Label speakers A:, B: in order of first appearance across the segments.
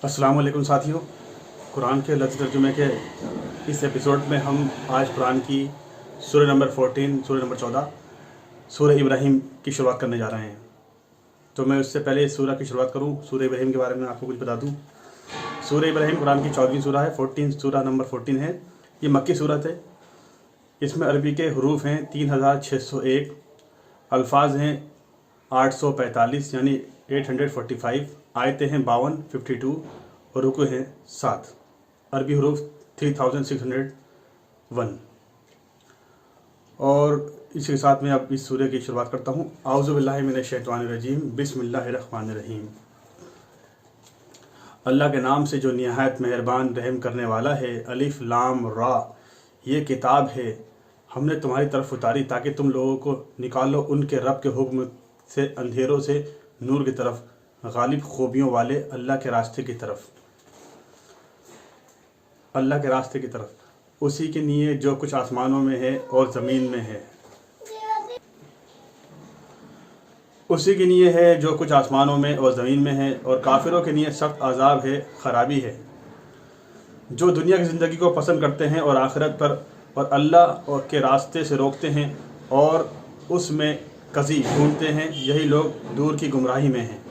A: अस्सलाम वालेकुम साथियों, कुरान के लफ्ज़ तर्जुमे के इस एपिसोड में हम आज कुरान की सूरह नंबर 14, सूरह नंबर 14, सूरह इब्राहिम की शुरुआत करने जा रहे हैं। तो मैं उससे पहले इस सूरह की शुरुआत करूं, सूरह इब्राहिम के बारे में आपको कुछ बता दूं। सूरह इब्राहिम कुरान की 14वीं सूरह है, 14 सूरह नंबर 14 है। ये मक्की सूरत है। इसमें अरबी के हरूफ हैं 3601, अल्फाज हैं 845 यानी 845, आयतें हैं 52, 52 और रुकू हैं 7। अरबी हरूफ 3601। और इसके साथ में अब इस सूरह की शुरुआत करता हूँ। आऊज़ु बिल्लाहि मिनश शैतानिर रजीम, बिस्मिल्लाहिर रहमानिर रहीम। अल्लाह के नाम से जो निहायत मेहरबान रहम करने वाला है। अलिफ लाम रा, ये किताब है हमने तुम्हारी तरफ उतारी ताकि तुम लोगों को निकालो उनके रब के हुक्म से अंधेरों से नूर की तरफ, गालिब खूबियों वाले अल्लाह के रास्ते की तरफ, अल्लाह के रास्ते की तरफ। उसी के लिए जो कुछ आसमानों में है और ज़मीन में है, उसी के लिए है जो कुछ आसमानों में और ज़मीन में है। और काफिरों के लिए सख्त अजाब है, खराबी है। जो दुनिया की ज़िंदगी को पसंद करते हैं और आखिरत पर और अल्लाह के रास्ते से रोकते हैं और उसमें कज़ी ढूंढते हैं, यही लोग दूर की गुमराही में हैं।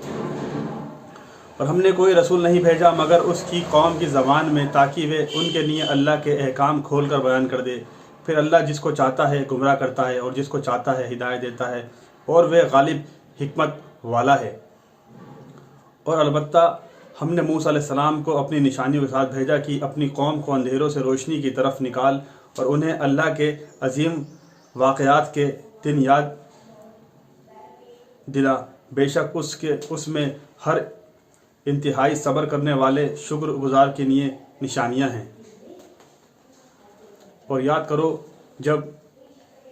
A: और हमने कोई रसूल नहीं भेजा मगर उसकी कौम की ज़बान में, ताकि वे उनके लिए अल्लाह के अहकाम खोल कर बयान कर दे। फिर अल्लाह जिसको चाहता है गुमराह करता है और जिसको चाहता है हिदायत देता है, और वे गालिब हिकमत वाला है। और अलबत्ता हमने मूसा अलैहिस्सलाम को अपनी निशानियों के साथ भेजा कि अपनी कौम को अंधेरों से रोशनी की तरफ निकाल और उन्हें अल्लाह के अजीम वाक़यात के दिन याद दिला। बेशक उसमें हर इंतहाई सब्र करने वाले शुक्रगुजार के लिए निशानियां हैं। और याद करो जब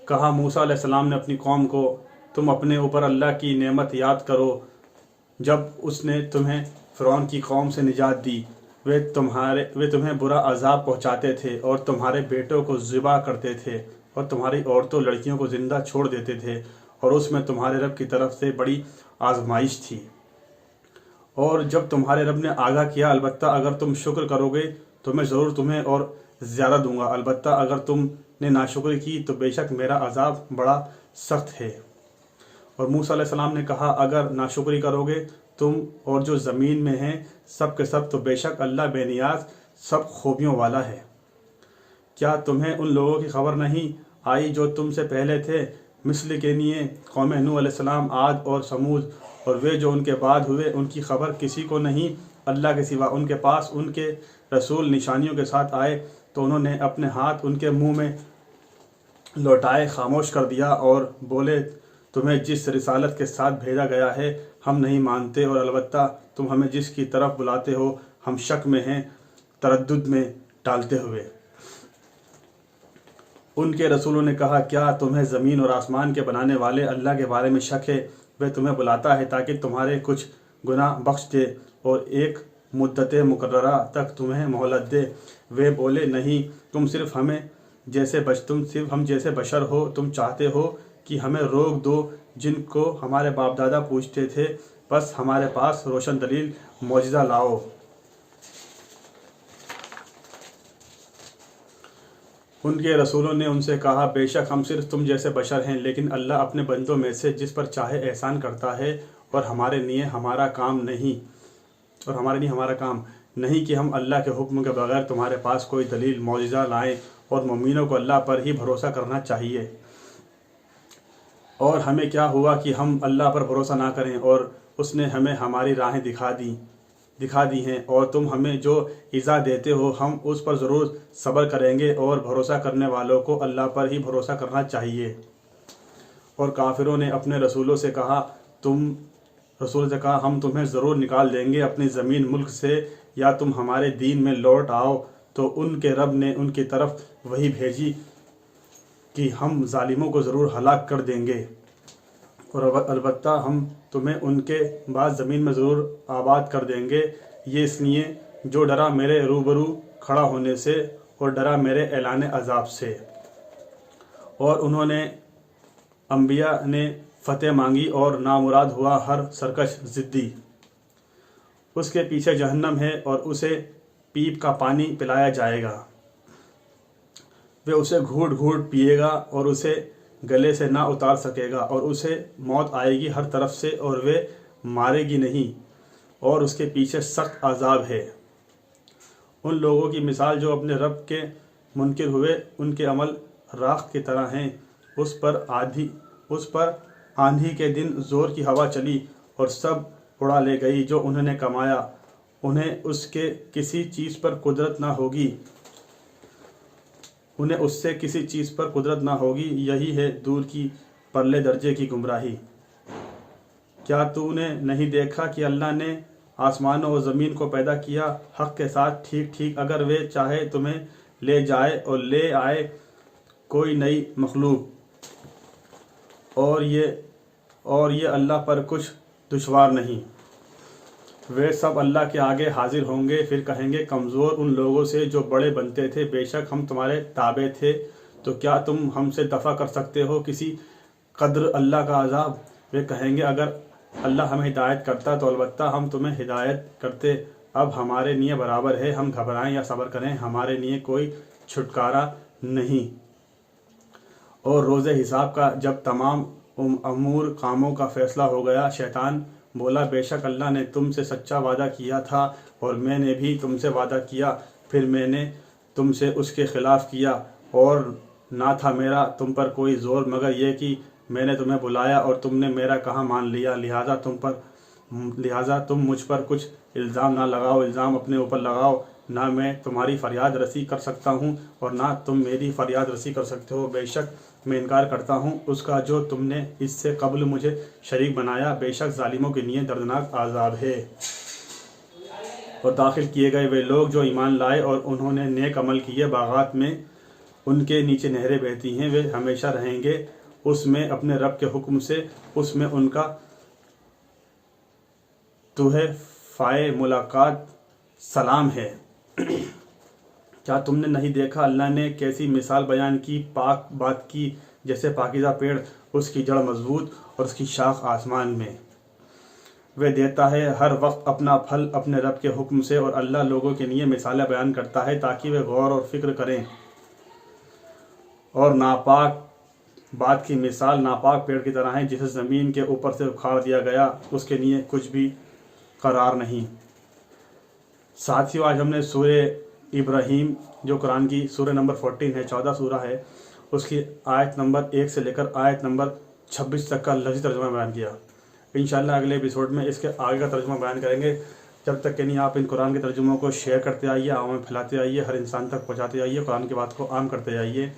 A: कहा मूसा अलैहिस्सलाम ने अपनी कौम को, तुम अपने ऊपर अल्लाह की नेमत याद करो जब उसने तुम्हें फ़िरौन की कौम से निजात दी। वे तुम्हें बुरा अजाब पहुंचाते थे और तुम्हारे बेटों को ज़िबा करते थे और तुम्हारी औरतों लड़कियों को ज़िंदा छोड़ देते थे, और उसमें तुम्हारे रब की तरफ से बड़ी आजमाइश थी। और जब तुम्हारे रब ने आगाह किया, अलबत्ता अगर तुम शुक्र करोगे तो मैं ज़रूर तुम्हें और ज़्यादा दूंगा, अलबत्ता अगर तुमने नाशुक्री की तो बेशक मेरा अजाब बड़ा सख्त है। और मूसा अलैहिस्सलाम ने कहा, अगर नाशुक्री करोगे तुम और जो ज़मीन में हैं सब के सब, तो बेशक अल्लाह बेनियाज सब खूबियों वाला है। क्या तुम्हें उन लोगों की खबर नहीं आई जो तुमसे पहले थे, मिस्र के लिए कौम नूह अलैहिस्सलाम, आद और समूद, और वे जो उनके बाद हुए, उनकी खबर किसी को नहीं अल्लाह के सिवा। उनके पास उनके रसूल निशानियों के साथ आए तो उन्होंने अपने हाथ उनके मुंह में लौटाए, खामोश कर दिया और बोले, तुम्हें जिस रिसालत के साथ भेजा गया है हम नहीं मानते, और अलबत्ता तुम हमें जिसकी तरफ बुलाते हो हम शक में हैं, तरद्दुद में डालते हुए। उनके रसूलों ने कहा, क्या तुम्हें ज़मीन और आसमान के बनाने वाले अल्लाह के बारे में शक है? वह तुम्हें बुलाता है ताकि तुम्हारे कुछ गुनाह बख्श दे और एक मुद्दत मुकर्ररा तक तुम्हें मोहलत दे। वे बोले, नहीं, तुम सिर्फ हम जैसे बशर हो। तुम चाहते हो कि हमें रोक दो जिनको हमारे बाप दादा पूछते थे, बस हमारे पास रोशन दलील मौजिज़ा लाओ। उनके रसूलों ने उनसे कहा, बेशक हम सिर्फ तुम जैसे बशर हैं, लेकिन अल्लाह अपने बंदों में से जिस पर चाहे एहसान करता है, और हमारे लिए हमारा काम नहीं कि हम अल्लाह के हुक्म के बगैर तुम्हारे पास कोई दलील मौजिज़ा लाएं, और मोमिनों को अल्लाह पर ही भरोसा करना चाहिए। और हमें क्या हुआ कि हम अल्लाह पर भरोसा ना करें, और उसने हमें हमारी राहें दिखा दी हैं, और तुम हमें जो इज़ा देते हो हम उस पर ज़रूर सब्र करेंगे, और भरोसा करने वालों को अल्लाह पर ही भरोसा करना चाहिए। और काफिरों ने अपने रसूलों से कहा, हम तुम्हें ज़रूर निकाल देंगे अपनी ज़मीन मुल्क से, या तुम हमारे दीन में लौट आओ। तो उनके रब ने उनकी तरफ वही भेजी कि हम ज़ालिमों को ज़रूर हलाक कर देंगे, और अलबत्ता हम तुम्हें उनके बाद ज़मीन में ज़रूर आबाद कर देंगे। ये इसलिए जो डरा मेरे रूबरू खड़ा होने से और डरा मेरे ऐलान अजाब से। और उन्होंने अम्बिया ने फतेह मांगी और नामुराद हुआ हर सरकश ज़िद्दी। اس کے پیچھے جہنم ہے اور اسے پیپ کا پانی پلایا جائے گا، وہ اسے گھوٹ گھوٹ پیے گا اور اسے گلے سے نہ اتار سکے گا، اور اسے موت آئے گی ہر طرف سے اور وہ مارے گی نہیں، اور اس کے پیچھے سخت عذاب ہے۔ ان لوگوں کی مثال جو اپنے رب کے منکر ہوئے، ان کے عمل راکھ کی طرح ہیں۔ اس پر آندھی کے دن زور کی ہوا چلی اور سب اڑا لے گئی جو انہوں نے کمایا، انہیں اس کے کسی چیز پر قدرت نہ ہوگی، یہی ہے دور کی پرلے درجے کی گمراہی۔ کیا تو نے نہیں دیکھا کہ اللہ نے آسمانوں اور زمین کو پیدا کیا حق کے ساتھ ٹھیک ٹھیک، اگر وہ چاہے تمہیں لے جائے اور لے آئے کوئی نئی مخلوق، اور یہ اللہ پر کچھ دشوار نہیں۔ وہ سب اللہ کے آگے حاضر ہوں گے، پھر کہیں گے کمزور ان لوگوں سے جو بڑے بنتے تھے، بے شک ہم تمہارے تابع تھے، تو کیا تم ہم سے دفع کر سکتے ہو کسی قدر اللہ کا عذاب؟ وہ کہیں گے اگر اللہ ہمیں ہدایت کرتا تو البتہ ہم تمہیں ہدایت کرتے، اب ہمارے لیے برابر ہے، ہم گھبرائیں یا صبر کریں، ہمارے لیے کوئی چھٹکارا نہیں۔ اور روز حساب کا جب تمام امور کاموں کا فیصلہ ہو گیا، شیطان بولا بے شک اللہ نے تم سے سچا وعدہ کیا تھا اور میں نے بھی تم سے وعدہ کیا، پھر میں نے تم سے اس کے خلاف کیا، اور نہ تھا میرا تم پر کوئی زور مگر یہ کہ میں نے تمہیں بلایا اور تم نے میرا کہا مان لیا، لہٰذا تم مجھ پر کچھ الزام نہ لگاؤ، الزام اپنے اوپر لگاؤ، نہ میں تمہاری فریاد رسی کر سکتا ہوں اور نہ تم میری فریاد رسی کر سکتے ہو، بے شک میں انکار کرتا ہوں اس کا جو تم نے اس سے قبل مجھے شریک بنایا، بے شک ظالموں کے لیے دردناک عذاب ہے۔ اور داخل کیے گئے وہ لوگ جو ایمان لائے اور انہوں نے نیک عمل کیے، باغات میں ان کے نیچے نہریں بہتی ہیں، وہ ہمیشہ رہیں گے اس میں اپنے رب کے حکم سے، اس میں ان کا تحفۂ ملاقات سلام ہے۔ کیا تم نے نہیں دیکھا اللہ نے کیسی مثال بیان کی پاک بات کی، جیسے پاکیزہ پیڑ، اس کی جڑ مضبوط اور اس کی شاخ آسمان میں، وہ دیتا ہے ہر وقت اپنا پھل اپنے رب کے حکم سے، اور اللہ لوگوں کے لیے مثالیں بیان کرتا ہے تاکہ وہ غور اور فکر کریں۔ اور ناپاک بات کی مثال ناپاک پیڑ کی طرح ہے جسے زمین کے اوپر سے اکھاڑ دیا گیا، اس کے لیے کچھ بھی قرار نہیں۔ ساتھیو، آج ہم نے سورہ ابراہیم جو قرآن کی سورہ نمبر 14 ہے، 14 سورہ ہے، اس کی آیت نمبر 1 سے لے کر آیت نمبر 26 تک کا لفظی ترجمہ بیان کیا۔ انشاءاللہ اگلے ایپیسوڈ میں اس کے آگے کا ترجمہ بیان کریں گے۔ جب تک کہ نہیں آپ ان قرآن کے ترجموں کو شیئر کرتے آئیے، عوام میں پھیلاتے آئیے، ہر انسان تک پہنچاتے آئیے، قرآن کی بات کو عام کرتے آئیے۔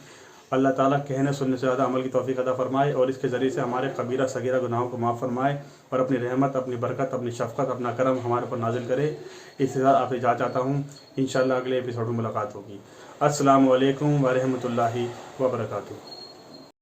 A: اللہ تعالیٰ کہنے سننے سے زیادہ عمل کی توفیق عطا فرمائے اور اس کے ذریعے سے ہمارے کبیرہ صغیرہ گناہوں کو معاف فرمائے اور اپنی رحمت، اپنی برکت، اپنی شفقت، اپنا کرم ہمارے پر نازل کرے۔ اس کے ساتھ آپ سے اجازت چاہتا ہوں، انشاءاللہ اگلے ایپیسوڈ میں ملاقات ہوگی۔ السلام علیکم ورحمۃ اللہ وبرکاتہ۔